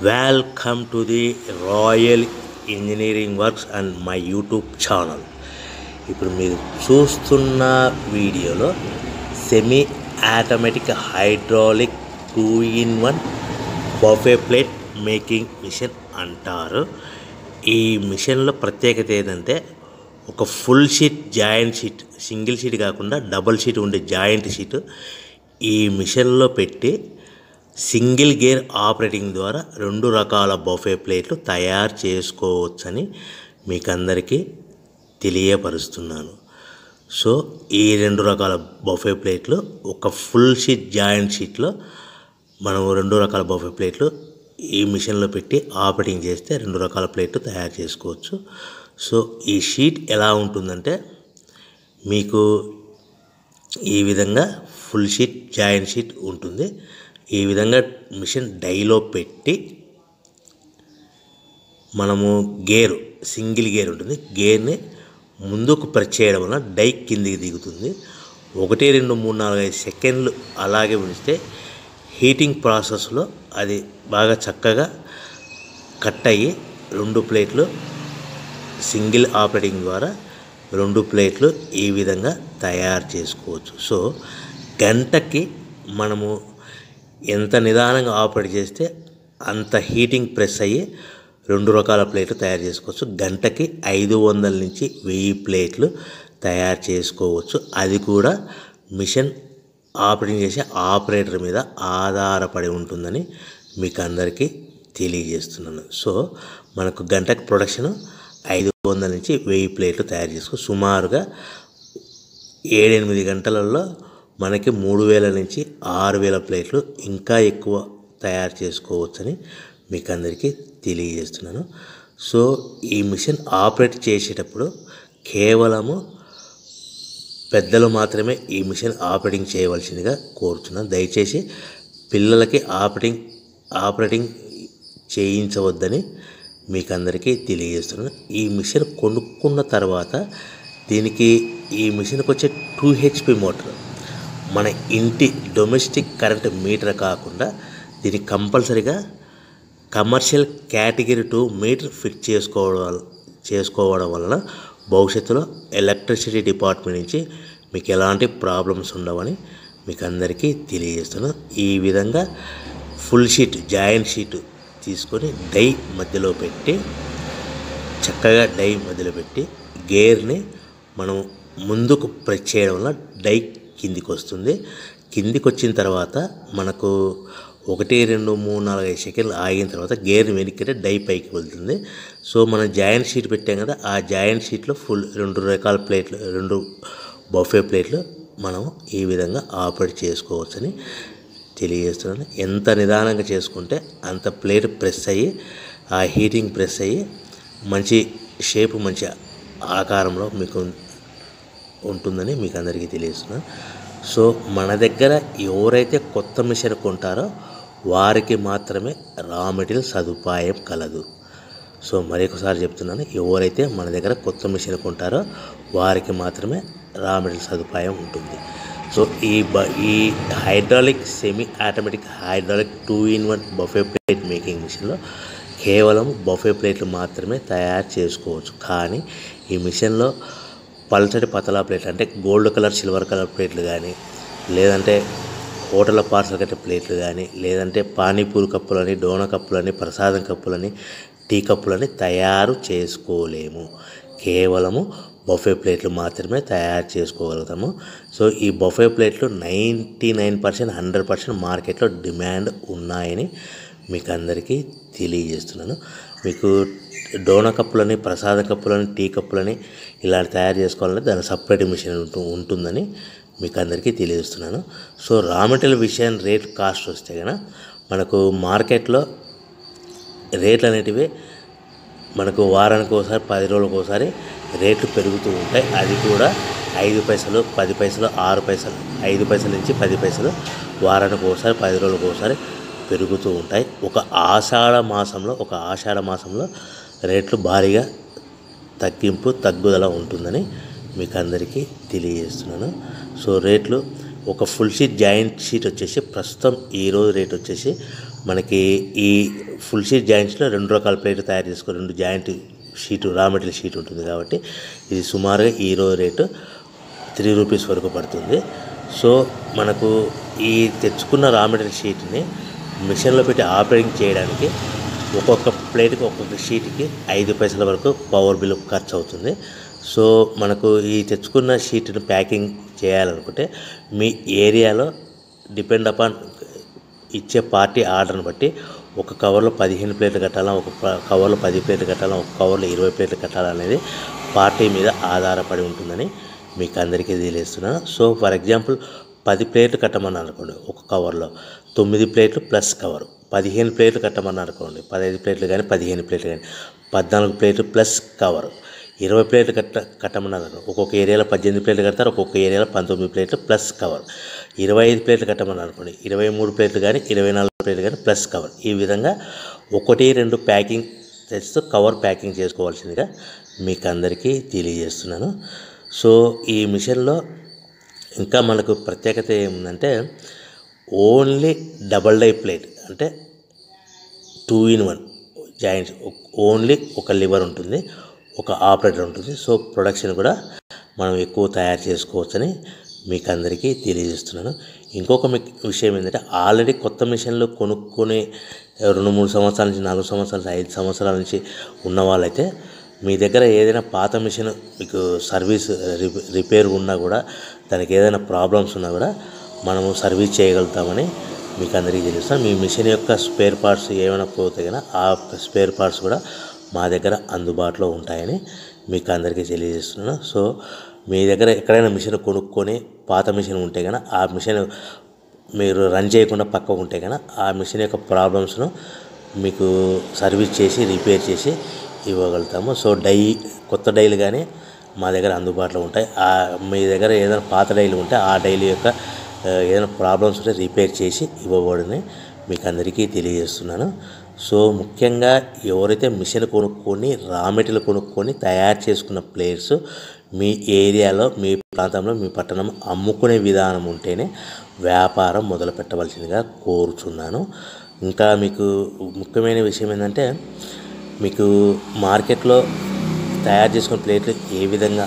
Welcome to the Royal Engineering Works and my YouTube channel. ఇప్పుడు మీరు చూస్తున్న వీడియోలో semi automatic hydraulic 2-in-1 buffet plate making machine అంటారు. ఈ మిషన్లో ప్రత్యేకత ఏంటంటే ఒక full sheet joint sheet, single sheet కాకుండా డబుల్ షీట్ ఉండే జాయింట్ షీట్ ఈ మిషన్లో పెట్టి సింగిల్ గేర్ ఆపరేటింగ్ ద్వారా 2 రకాల బఫే ప్లేట్లు తయారు చేసుకోవచ్చని మీకు అందరికీ తెలియపరుస్తున్నాను. సో ఈ 2 రకాల బఫే ప్లేట్లు ఒక ఫుల్ షీట్ జాయింట్ షీట్లో మనం 2 రకాల బఫే ప్లేట్లు ఈ మిషన్లో పెట్టి ఆపరేటింగ్ చేస్తే 2 రకాల ప్లేట్లు తయారు చేసుకోవచ్చు. సో ఈ షీట్ ఎలా ఉంటుందంటే మీకు ఈ విధంగా ఫుల్ షీట్ జాయింట్ షీట్ ఉంటుంది. ఈ విధంగా మిషన్ డైలో పెట్టి మనము గేరు సింగిల్ గేర్ ఉంటుంది, గేర్ని ముందుకు ప్రెస్ చేయడం వల్ల డై కిందికి దిగుతుంది. 1 2 3 4 5 సెకండ్లు అలాగే ఉంచితే హీటింగ్ ప్రాసెస్లో అది బాగా చక్కగా కట్ అయ్యి 2 ప్లేట్లు సింగిల్ ఆపరేటింగ్ ద్వారా 2 ప్లేట్లు ఈ విధంగా తయారు చేసుకోవచ్చు. సో గంటకి మనము ఎంత నిదానంగా ఆపరేట్ చేస్తే అంత హీటింగ్ ప్రెస్ అయ్యి 2 రకాల ప్లేట్లు తయారు చేసుకోవచ్చు. గంటకి 500 నుంచి 1000 ప్లేట్లు తయారు చేసుకోవచ్చు. అది కూడా మిషన్ ఆపరేటింగ్ చేసే ఆపరేటర్ మీద ఆధారపడి ఉంటుందని మీకు అందరికీ తెలియజేస్తున్నాను. సో మనకు గంటకి ప్రొడక్షన్ 500 నుంచి 1000 ప్లేట్లు తయారు చేసుకో సుమారుగా 7-8 గంటలలో మనకి 3000 నుంచి 6000 ప్లేట్లు ఇంకా ఎక్కువ తయారు చేసుకోవచ్చని మీకు అందరికీ తెలియజేస్తున్నాను. సో ఈ మిషన్ ఆపరేట్ చేసేటప్పుడు కేవలము పెద్దలు మాత్రమే ఈ మిషన్ ఆపరేటింగ్ చేయవలసిందిగా కోరుతున్నాను. దయచేసి పిల్లలకి ఆపరేటింగ్ చేయించవద్దని మీకు అందరికీ తెలియజేస్తున్నాను. ఈ మిషన్ కొనుక్కున్న తర్వాత దీనికి ఈ మిషన్కి వచ్చే 2 HP మోటార్, మన ఇంటి డొమెస్టిక్ కరెంట్ మీటర్ కాకుండా దీనికి కంపల్సరీగా కమర్షియల్ కేటగిరీ 2 మీటర్ ఫిట్ చేసుకోవడం వలన భవిష్యత్తులో ఎలక్ట్రిసిటీ డిపార్ట్మెంట్ నుంచి మీకు ఎలాంటి ప్రాబ్లమ్స్ ఉండవని మీకు అందరికీ తెలియజేస్తున్నాను. ఈ విధంగా ఫుల్ షీట్ జాయింట్ షీట్ తీసుకొని డై మధ్యలో పెట్టి చక్కగా డై మధ్యలో పెట్టి గేర్ని మనం ముందుకు ప్రెస్ చేయడం వల్ల డై కిందికి వస్తుంది. కిందికి వచ్చిన తర్వాత మనకు 1 2 3 4 5 సెకండ్లు ఆగిన తర్వాత గేర్ని వెనక్కి డై పైకి వెళ్తుంది. సో మనం జాయింట్ షీట్ పెట్టాం కదా, ఆ జాయింట్ షీట్లో ఫుల్ 2 రకాల ప్లేట్లు 2 బఫే ప్లేట్లు మనం ఈ విధంగా ఆపరేట్ చేసుకోవచ్చని తెలియజేస్తున్నాను. ఎంత నిదానంగా చేసుకుంటే అంత ప్లేట్ ప్రెస్ అయ్యి ఆ హీటింగ్ ప్రెస్ అయ్యి మంచి షేపు మంచి ఆకారంలో మీకు ఉంటుందని మీకు అందరికీ తెలియజేస్తున్నాను. సో మన దగ్గర ఎవరైతే కొత్త మిషన్ కొంటారో వారికి మాత్రమే రా మెటీరియల్ సదుపాయం కలదు. సో మరొకసారి చెప్తున్నాను, ఎవరైతే మన దగ్గర కొత్త మిషన్ కొంటారో వారికి మాత్రమే రా మెటీరియల్ సదుపాయం ఉంటుంది. సో ఈ hydraulic semi automatic hydraulic 2-in-1 buffet plate making మిషన్లో కేవలం బఫే ప్లేట్లు మాత్రమే తయారు చేసుకోవచ్చు. కానీ ఈ మిషన్లో పల్చటి పతలా ప్లేట్లు అంటే గోల్డ్ కలర్ సిల్వర్ కలర్ ప్లేట్లు కానీ, లేదంటే హోటల్ పార్సల్ కట్టే ప్లేట్లు కానీ, లేదంటే పానీపూరి కప్పులని, డోనా కప్పులని, ప్రసాదం కప్పులని, టీ కప్పులని తయారు చేసుకోలేము. కేవలము బఫే ప్లేట్లు మాత్రమే తయారు చేసుకోగలుగుతాము. సో ఈ బఫే ప్లేట్లు 99% 100% మార్కెట్లో డిమాండ్ ఉన్నాయని మీకు అందరికీ తెలియజేస్తున్నాను. మీకు డోనా కప్పులని, ప్రసాద కప్పులని, టీ కప్పులని ఇలా తయారు చేసుకోవాలంటే దాని సపరేట్ మిషన్ ఉంటుందని మీకు అందరికీ తెలియజేస్తున్నాను. సో రా మెటీరియల్ విషయం రేట్ కాస్ట్ వస్తే కనుక మనకు మార్కెట్లో రేట్లు అనేటివి మనకు వారానికి ఒకసారి 10 రోజులకు ఒకసారి రేట్లు పెరుగుతూ ఉంటాయి. అది కూడా 5 పైసలు 10 పైసలు 6 పైసలు 5 పైసల నుంచి 10 పైసలు వారానికి ఒకసారి 10 రోజులకు ఒకసారి పెరుగుతూ ఉంటాయి. ఒక ఆషాఢ మాసంలో రేట్లు భారీగా తగ్గుదల ఉంటుందని మీకు అందరికీ తెలియజేస్తున్నాను. సో రేట్లు ఒక ఫుల్ షీట్ జాయింట్ షీట్ వచ్చేసి ప్రస్తుతం ఈరోజు రేట్ వచ్చేసి మనకి ఈ ఫుల్ షీట్ జాయింట్స్లో 2 రకాల ప్లేట్లు తయారు చేసుకో, 2 joint sheet raw material sheet ఉంటుంది కాబట్టి ఇది సుమారుగా ఈరోజు రేటు 3 రూపీస్ వరకు పడుతుంది. సో మనకు ఈ తెచ్చుకున్న రా మెటీరియల్ షీట్ని మిషన్లో పెట్టి ఆపరేటింగ్ చేయడానికి ఒక్కొక్క ప్లేట్కి ఒక్కొక్క షీట్కి 5 పైసల వరకు పవర్ బిల్ ఖర్చు అవుతుంది. సో మనకు ఈ తెచ్చుకున్న షీట్ని ప్యాకింగ్ చేయాలనుకుంటే మీ ఏరియాలో డిపెండ్ అపాన్ ఇచ్చే పార్టీ ఆర్డర్ని బట్టి ఒక కవర్లో 15 ప్లేట్లు కట్టాలా, ఒక కవర్లో 10 ప్లేట్లు కట్టాలా, ఒక కవర్లో 20 ప్లేట్లు కట్టాలనేది పార్టీ మీద ఆధారపడి ఉంటుందని మీకు అందరికీ తెలియజేస్తున్నాను. సో ఫర్ ఎగ్జాంపుల్ 10 ప్లేట్లు కట్టమన్నారు అనుకోండి, ఒక కవర్లో 9 ప్లేట్లు ప్లస్ కవరు. 15 ప్లేట్లు కట్టమన్నారు అనుకోండి, 15 ప్లేట్లు కానీ 15 ప్లేట్లు కానీ 14 ప్లేట్లు ప్లస్ కవరు. 20 ప్లేట్లు కట్టమన్నారు, ఒక్కొక్క ఏరియాలో 18 ప్లేట్లు కడతారు, ఒక్కొక్క ఏరియాలో 19 ప్లేట్లు ప్లస్ కవర్. 25 ప్లేట్లు కట్టమన్నారు అనుకోండి, 23 ప్లేట్లు కానీ 24 ప్లేట్లు కానీ ప్లస్ కవర్. ఈ విధంగా 1-2 ప్యాకింగ్ తెస్తూ కవర్ ప్యాకింగ్ చేసుకోవాల్సిందిగా మీకు అందరికీ తెలియజేస్తున్నాను. సో ఈ మిషన్లో ఇంకా మనకు ప్రత్యేకత ఏముందంటే ఓన్లీ డబల్ డై ప్లేట్, అంటే 2-in-1 జాయింట్స్, ఓన్లీ ఒక లివర్ ఉంటుంది, ఒక ఆపరేటర్ ఉంటుంది. సో ప్రొడక్షన్ కూడా మనం ఎక్కువ తయారు చేసుకోవచ్చని మీకు అందరికీ తెలియజేస్తున్నాను. ఇంకొక విషయం ఏంటంటే ఆల్రెడీ కొత్త మిషన్లు కొనుక్కొని 2-3 సంవత్సరాల నుంచి 4 సంవత్సరాల నుంచి 5 సంవత్సరాల నుంచి ఉన్న వాళ్ళైతే మీ దగ్గర ఏదైనా పాత మిషన్ మీకు సర్వీస్ రిపేర్ ఉన్నా కూడా, దానికి ఏదైనా ప్రాబ్లమ్స్ ఉన్నా కూడా మనము సర్వీస్ చేయగలుగుతామని మీకు అందరికీ తెలుస్తాను. మీ మిషన్ యొక్క స్పేర్ పార్ట్స్ ఏమైనా పోతే కనుక ఆ స్పేర్ పార్ట్స్ కూడా మా దగ్గర అందుబాటులో ఉంటాయని మీకు అందరికీ తెలియజేస్తున్నాను. సో మీ దగ్గర ఎక్కడైనా మిషన్ కొనుక్కొని పాత మిషన్ ఉంటే కనుక ఆ మిషన్ మీరు రన్ చేయకుండా పక్కకు ఉంటే కనుక ఆ మిషన్ యొక్క ప్రాబ్లమ్స్ను మీకు సర్వీస్ చేసి రిపేర్ చేసి ఇవ్వగలుగుతాము. సో కొత్త డైలు కానీ మా దగ్గర అందుబాటులో ఉంటాయి. మీ దగ్గర ఏదైనా పాత డైలు ఉంటే ఆ డైలు యొక్క ఏదైనా ప్రాబ్లమ్స్ ఉంటే రిపేర్ చేసి ఇవ్వబడని మీకు అందరికీ తెలియజేస్తున్నాను. సో ముఖ్యంగా ఎవరైతే మిషన్ కొనుక్కొని రా మెటీరియల్ కొనుక్కొని తయారు చేసుకున్న ప్లేయర్స్ మీ ఏరియాలో, మీ ప్రాంతంలో, మీ పట్టణం అమ్ముకునే విధానం ఉంటేనే వ్యాపారం మొదలు పెట్టవలసిందిగా కోరుచున్నాను. ఇంకా మీకు ముఖ్యమైన విషయం ఏంటంటే మీకు మార్కెట్లో తయారు చేసుకున్న ప్లేట్లు ఏ విధంగా